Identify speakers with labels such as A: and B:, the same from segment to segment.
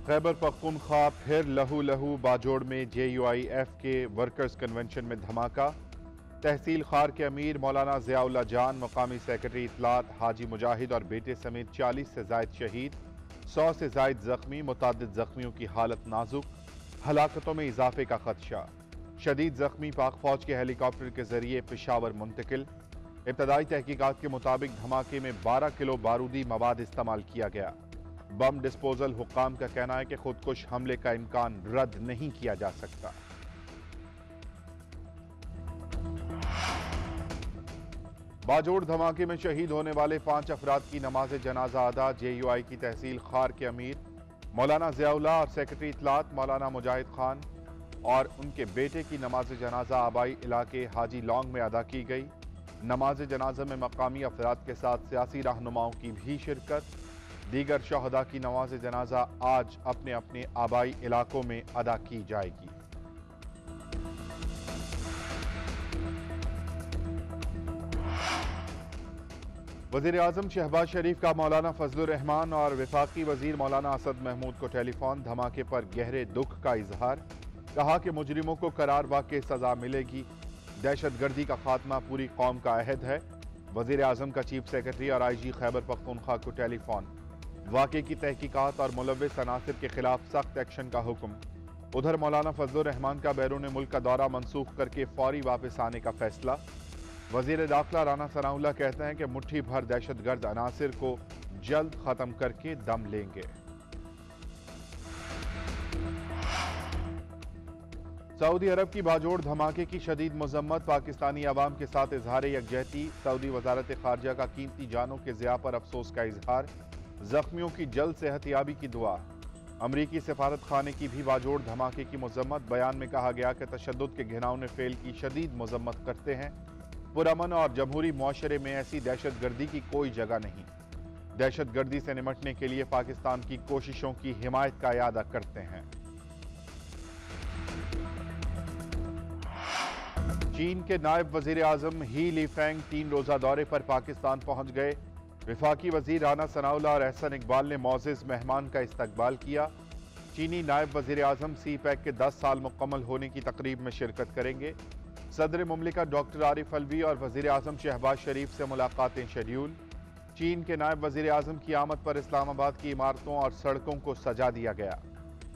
A: खैबर पख्तूनख्वा फिर लहू लहू बाजोड़ में JUIF के वर्कर्स कन्वेंशन में धमाका। तहसील खार के अमीर मौलाना ज़ियाउल्लाह जान, मकामी सेक्रेटरी इत्तलात हाजी मुजाहिद और बेटे समेत 40 से जायद शहीद, 100 से जायद जख्मी, मुतादिद जख्मियों की हालत नाजुक, हलाकतों में इजाफे का खदशा। शदीद जख्मी पाक फौज के हेलीकॉप्टर के जरिए पेशावर मुंतकिल। इब्तदाई तहकीकात के मुताबिक धमाके में 12 किलो बारूदी मवाद इस्तेमाल किया गया। बम डिस्पोजल हुक्काम का कहना है कि खुदकुश हमले का इम्कान रद्द नहीं किया जा सकता। बाजोड़ धमाके में शहीद होने वाले 5 अफराद की नमाज जनाजा अदा। JUI की तहसील खार के अमीर मौलाना ज़ियाउल्लाह और सेक्रेटरी इत्तलात मौलाना मुजाहिद खान और उनके बेटे की नमाज जनाजा आबाई इलाके हाजी लौंग में अदा की गई। नमाज जनाजा में मकामी अफराद के साथ सियासी रहनुमाओं की भी शिरकत। दीगर शहदा की नमाज जनाजा आज अपने अपने आबाई इलाकों में अदा की जाएगी। वज़ीर आज़म शहबाज शरीफ का मौलाना फजलुर रहमान और वफाकी वजीर मौलाना असद महमूद को टेलीफोन। धमाके पर गहरे दुख का इजहार। कहा कि मुजरिमों को करार वाक़ई सजा मिलेगी। दहशतगर्दी का खात्मा पूरी कौम का अहद है। वज़ीर आज़म का चीफ सेक्रेटरी और IG खैबर पख्तूनख्वा को टेलीफोन। वाक़े की तहकीकात और मुलव्विस अनासिर के खिलाफ सख्त एक्शन का हुक्म। उधर मौलाना फजलुर रहमान का बैरून मुल्क का दौरा मनसूख करके फौरी वापस आने का फैसला। वज़ीर दाखिला राना सनाउल्लाह कहते हैं कि मुट्ठी भर दहशतगर्द अनासिर को जल्द खत्म करके दम लेंगे। सऊदी अरब की बाजोड़ धमाके की शदीद मजम्मत। पाकिस्तानी अवाम के साथ इजहार यकजहती। सऊदी वजारत खारजा का कीमती जानों के ज़िया पर अफसोस का इजहार। जख्मियों की जल्द सेहतयाबी की दुआ। अमरीकी सफारत खाने की भी बाजोड़ धमाके की मजम्मत। बयान में कहा गया कि तशद्दुद के घिनौने फेल की शदीद मजम्मत करते हैं। पुरअमन और जमहूरी मुआशरे में ऐसी दहशतगर्दी की कोई जगह नहीं। दहशतगर्दी से निमटने के लिए पाकिस्तान की कोशिशों की हिमायत का इयादा करते हैं। चीन के नायब वजीर आजम ही लीफेंग 3 रोजा दौरे पर पाकिस्तान पहुंच गए। वफाकी वजीर राना सनाउल्लाह और एहसन इकबाल ने मोअज़्ज़िज़ मेहमान का इस्तकबाल किया। चीनी नायब वजीर आजम CPEC के 10 साल मुकम्मल होने की तकरीब में शिरकत करेंगे। सदर मुमलिकत डॉक्टर आरिफ अलवी और वजीर आजम शहबाज शरीफ से मुलाकातें शेड्यूल। चीन के नायब वजीर आजम की आमद पर इस्लामाबाद की इमारतों और सड़कों को सजा दिया गया।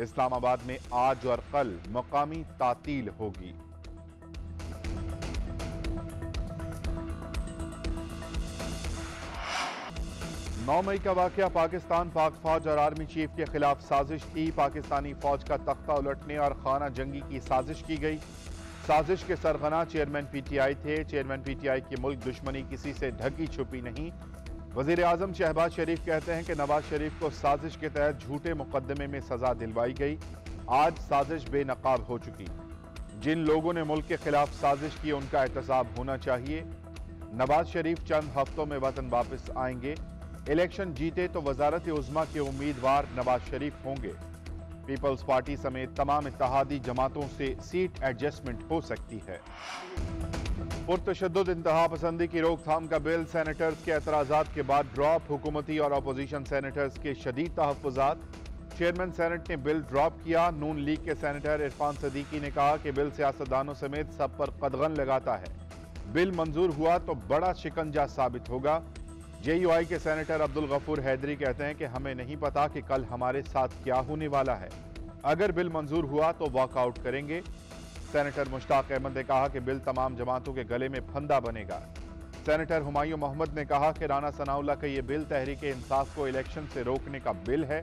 A: इस्लामाबाद में आज और कल मकामी तातील होगी। नौ मई का वाकया। पाकिस्तान पाक फौज और आर्मी चीफ के खिलाफ साजिश थी। पाकिस्तानी फौज का तख्ता उलटने और खाना जंगी की साजिश की गई। साजिश के सरगना चेयरमैन PTI थे। चेयरमैन PTI की मुल्क दुश्मनी किसी से ढकी छुपी नहीं। वजीर आजम शहबाज शरीफ कहते हैं कि नवाज शरीफ को साजिश के तहत झूठे मुकदमे में सजा दिलवाई गई। आज साजिश बेनकाब हो चुकी। जिन लोगों ने मुल्क के खिलाफ साजिश की उनका एहतसाब होना चाहिए। नवाज शरीफ चंद हफ्तों में वतन वापस आएंगे। इलेक्शन जीते तो वजारत उज़्मा के उम्मीदवार नवाज शरीफ होंगे। पीपल्स पार्टी समेत तमाम इत्तेहादी जमातों से सीट एडजस्टमेंट हो सकती है। पुरतशद्दुद इंतहा पसंदी की रोकथाम का बिल। सेनेटर्स के एतराज़ात के बाद ड्रॉप। हुकूमती और अपोजिशन सेनेटर्स के शदीद तहफ़्फ़ुज़ात। चेयरमैन सेनेट ने बिल ड्रॉप किया। नून लीग के सेनेटर इरफान सदीकी ने कहा कि बिल सियासतदानों समेत सब पर कदगन लगाता है। बिल मंजूर हुआ तो बड़ा शिकंजा साबित होगा। JUI के सेनेटर अब्दुल गफूर हैदरी कहते हैं कि हमें नहीं पता कि कल हमारे साथ क्या होने वाला है। अगर बिल मंजूर हुआ तो वॉकआउट करेंगे। सेनेटर मुश्ताक अहमद ने कहा कि बिल तमाम जमातों के गले में फंदा बनेगा। सेनेटर हुमायूं मोहम्मद ने कहा कि राना सनाउल्लाह का यह बिल तहरीक इंसाफ को इलेक्शन से रोकने का बिल है।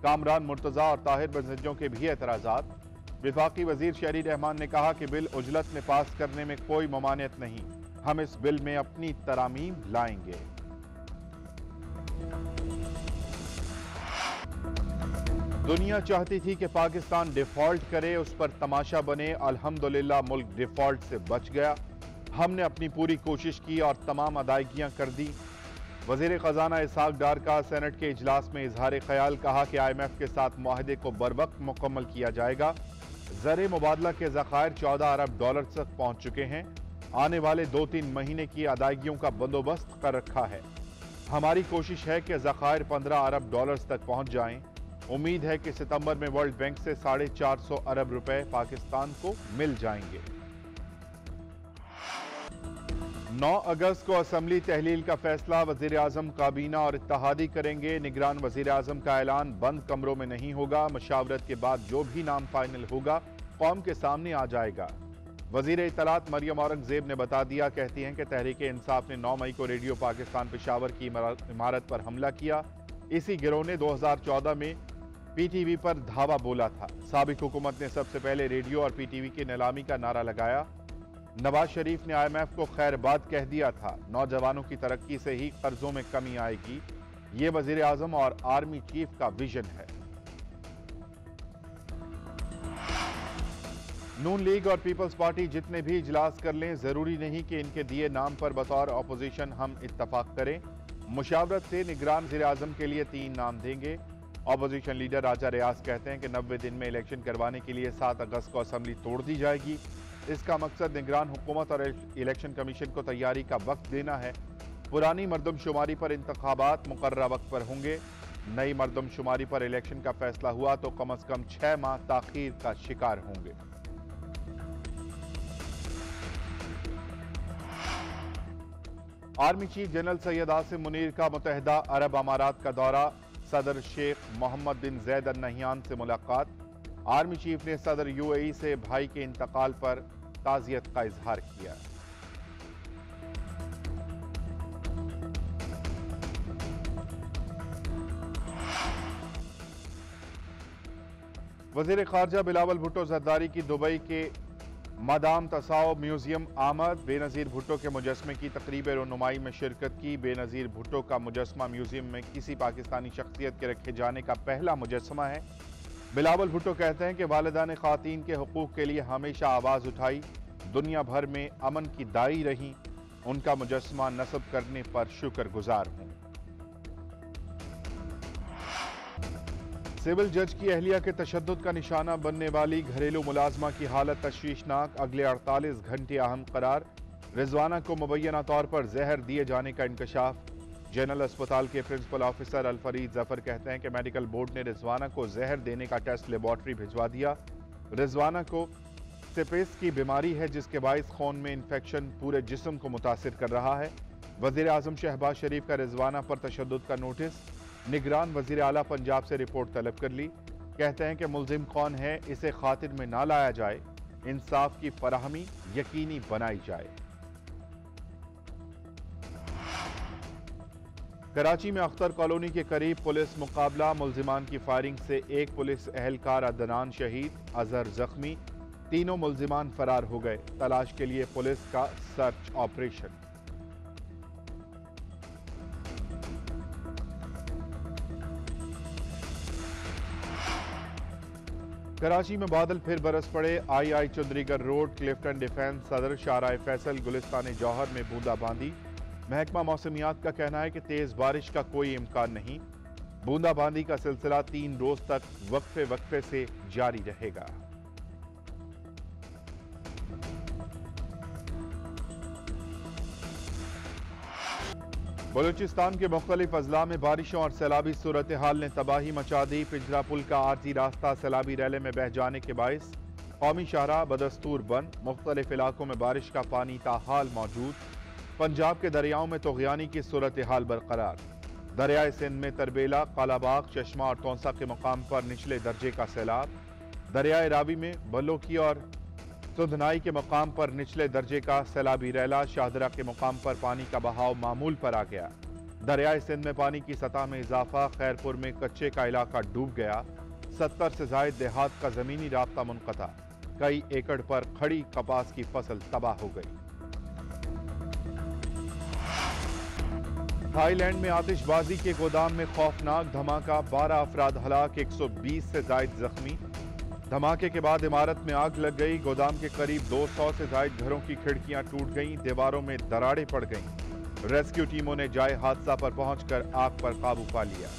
A: कामरान मुर्तजा और ताहिर बंजज्जों के भी एतराज़ात। वफाकी वजीर शहरी रहमान ने कहा कि बिल उजलत में पास करने में कोई ममानियत नहीं। हम इस बिल में अपनी तरामीम लाएंगे। दुनिया चाहती थी कि पाकिस्तान डिफॉल्ट करे, उस पर तमाशा बने। अल्हम्दुलिल्लाह मुल्क डिफॉल्ट से बच गया। हमने अपनी पूरी कोशिश की और तमाम अदायगियां कर दी। वजीर खजाना इसहाक डार का सेनेट के इजलास में इजहार ख्याल। कहा कि IMF के साथ मुआहदे को बरवक्त मुकम्मल किया जाएगा। ज़र मुबादला के ज़खायर $14 अरब तक पहुंच चुके हैं। आने वाले 2-3 महीने की अदायगियों का बंदोबस्त कर रखा है। हमारी कोशिश है कि ज़खायर $15 अरब तक पहुंच जाएं। उम्मीद है कि सितंबर में वर्ल्ड बैंक से 450 अरब रुपए पाकिस्तान को मिल जाएंगे। 9 अगस्त को असम्बली तहलील का फैसला वजीर आजम काबीना और इत्तेहादी करेंगे। निगरान वजीर आजम का ऐलान बंद कमरों में नहीं होगा। मशावरत के बाद जो भी नाम फाइनल होगा कौम के सामने आ जाएगा। वजीर इत्तलात मरियम औरंगजेब ने बता दिया, कहती हैं कि तहरीक इंसाफ ने 9 मई को रेडियो पाकिस्तान पेशावर की इमारत पर हमला किया। इसी गिरोह ने 2014 में पीटीवी पर धावा बोला था। साबिक हुकूमत ने सबसे पहले रेडियो और पीटीवी की नीलामी का नारा लगाया। नवाज शरीफ ने IMF को खैरबाद कह दिया था। नौजवानों की तरक्की से ही कर्जों में कमी आएगी, ये वजीर आजम और आर्मी चीफ का विजन है। नून लीग और पीपल्स पार्टी जितने भी इजलास कर लें, जरूरी नहीं कि इनके दिए नाम पर बतौर अपोजिशन हम इत्तफाक करें। मुशावरत से निगरान वज़ीर आज़म के लिए 3 नाम देंगे। अपोजिशन लीडर राजा रियाज कहते हैं कि 90 दिन में इलेक्शन करवाने के लिए 7 अगस्त को असम्बली तोड़ दी जाएगी। इसका मकसद निगरान हुकूमत और इलेक्शन कमीशन को तैयारी का वक्त देना है। पुरानी मरदमशुमारी पर इंतखाबात मुकर्रर वक्त पर होंगे। नई मरदमशुमारी पर इलेक्शन का फैसला हुआ तो कम अज कम 6 माह ताखीर का शिकार होंगे। Army chief general Syed Asim Munir का मुत्तहिदा अरब अमारात का दौरा। सदर शेख मोहम्मद बिन जैद अल नहयान से मुलाकात। आर्मी चीफ ने सदर UAE से भाई के इंतकाल पर ताज़ियत का इजहार किया। वज़ीर ख़ारजा बिलावल भुट्टो जरदारी की दुबई के मादाम तसाओ म्यूजियम आमद। बेनज़ीर भुट्टो के मुजस्मे की तकरीब रनुमाई में शिरकत की। बेनज़ीर भुट्टो का मुजस्मा म्यूजियम में किसी पाकिस्तानी शख्सियत के रखे जाने का पहला मुजस्मा है। बिलावल भुट्टो कहते हैं कि वालिदान ख़ातीन के हुकूक़ के लिए हमेशा आवाज़ उठाई, दुनिया भर में अमन की दाई रहीं। उनका मुजस्मा नस्ब करने पर शुक्रगुजार हूँ। सिविल जज की अहलिया के तशद्दुद का निशाना बनने वाली घरेलू मुलाजमा की हालत तशवीशनाक। अगले 48 घंटे अहम करार। रिजवाना को मुबैना तौर पर जहर दिए जाने का इंकशाफ। जनरल अस्पताल के प्रिंसिपल ऑफिसर अलफरीद जफर कहते हैं कि मेडिकल बोर्ड ने रिजवाना को जहर देने का टेस्ट लेबॉर्ट्री भिजवा दिया। रिजवाना को सिफिलिस की बीमारी है जिसके बाइस खून में इन्फेक्शन पूरे जिस्म को मुतासिर कर रहा है। वजीर आजम शहबाज शरीफ का रिजवाना पर तशद्दुद का नोटिस। निगरान वजीर आला पंजाब से रिपोर्ट तलब कर ली। कहते हैं कि मुल्जिम कौन है इसे खातिर में ना लाया जाए, इंसाफ की फराहमी यकीनी बनाई जाए। कराची में अख्तर कॉलोनी के करीब पुलिस मुकाबला। मुल्जिमान की फायरिंग से एक पुलिस एहलकार अदनान शहीद, अजहर जख्मी। तीनों मुल्जिमान फरार हो गए। तलाश के लिए पुलिस का सर्च ऑपरेशन। कराची में बादल फिर बरस पड़े। आई चुंदरीगढ़ रोड, क्लिफ्टन डिफेंस, सदर, शाहराह फैसल, गुलिस्तान जौहर में बूंदाबांदी। महकमा मौसमियात का कहना है कि तेज बारिश का कोई इम्कान नहीं। बूंदाबांदी का सिलसिला 3 रोज तक वक्फे से जारी रहेगा। बलूचिस्तान के मुख्तलिफ अजला में बारिशों और सैलाबी सूरत हाल ने तबाही मचा दी। पिंजरा पुल का आर्जी रास्ता सैलाबी रैले में बह जाने के बायस कौमी शाहराह बदस्तूर बंद। मुख्तलिफ इलाकों में बारिश का पानी ताहाल मौजूद। पंजाब के दरियाओं में तोग़यानी की सूरत हाल बरकरार। दरियाए सिंध में तरबेला, कालाबाग, चश्मा और तौंसा के मकाम पर निचले दर्जे का सैलाब। दरियाए रावी में बलोकी और सुधनाई के मकाम पर निचले दर्जे का सैलाबी रैला। शाहदरा के मकाम पर पानी का बहाव मामूल पर आ गया। दरियाए सिंध में पानी की सतह में इजाफा। खैरपुर में कच्चे का इलाका डूब गया। 70 से जायद देहात का जमीनी राब्ता मुनक़ता। कई एकड़ पर खड़ी कपास की फसल तबाह हो गई। थाईलैंड में आतिशबाजी के गोदाम में खौफनाक धमाका। 12 अफराद हलाक, 120 से जायद जख्मी। धमाके के बाद इमारत में आग लग गई। गोदाम के करीब 200 से जायद घरों की खिड़कियां टूट गईं। दीवारों में दरारें पड़ गईं। रेस्क्यू टीमों ने जाए हादसा पर पहुंचकर आग पर काबू पा लिया।